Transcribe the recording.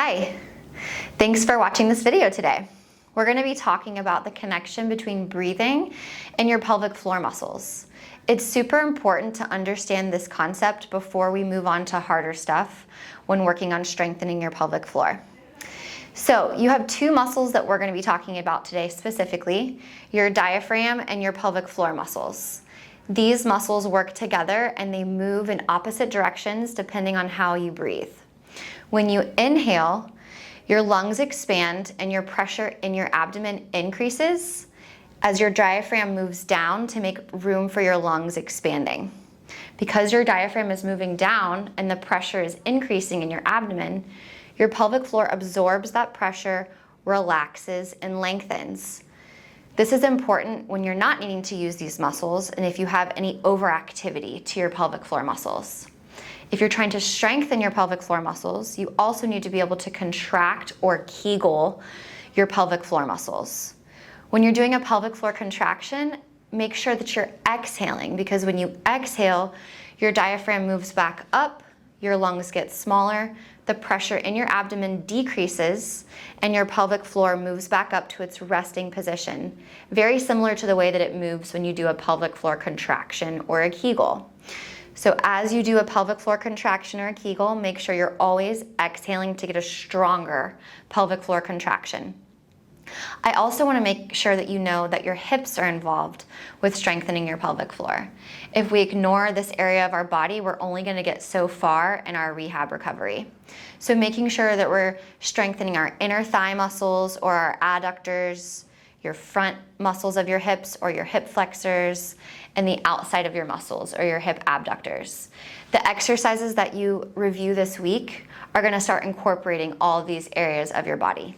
Hi, thanks for watching this video today. We're going to be talking about the connection between breathing and your pelvic floor muscles. It's super important to understand this concept before we move on to harder stuff when working on strengthening your pelvic floor. So you have two muscles that we're going to be talking about today specifically, your diaphragm and your pelvic floor muscles. These muscles work together and they move in opposite directions depending on how you breathe. When you inhale, your lungs expand and your pressure in your abdomen increases as your diaphragm moves down to make room for your lungs expanding. Because your diaphragm is moving down and the pressure is increasing in your abdomen, your pelvic floor absorbs that pressure, relaxes, and lengthens. This is important when you're not needing to use these muscles and if you have any overactivity to your pelvic floor muscles. If you're trying to strengthen your pelvic floor muscles, you also need to be able to contract or Kegel your pelvic floor muscles. When you're doing a pelvic floor contraction, make sure that you're exhaling, because when you exhale, your diaphragm moves back up, your lungs get smaller, the pressure in your abdomen decreases, and your pelvic floor moves back up to its resting position, very similar to the way that it moves when you do a pelvic floor contraction or a Kegel. So as you do a pelvic floor contraction or a Kegel, make sure you're always exhaling to get a stronger pelvic floor contraction. I also want to make sure that you know that your hips are involved with strengthening your pelvic floor. If we ignore this area of our body, we're only going to get so far in our rehab recovery. So making sure that we're strengthening our inner thigh muscles or our adductors, your front muscles of your hips or your hip flexors, and the outside of your muscles or your hip abductors. The exercises that you review this week are going to start incorporating all of these areas of your body.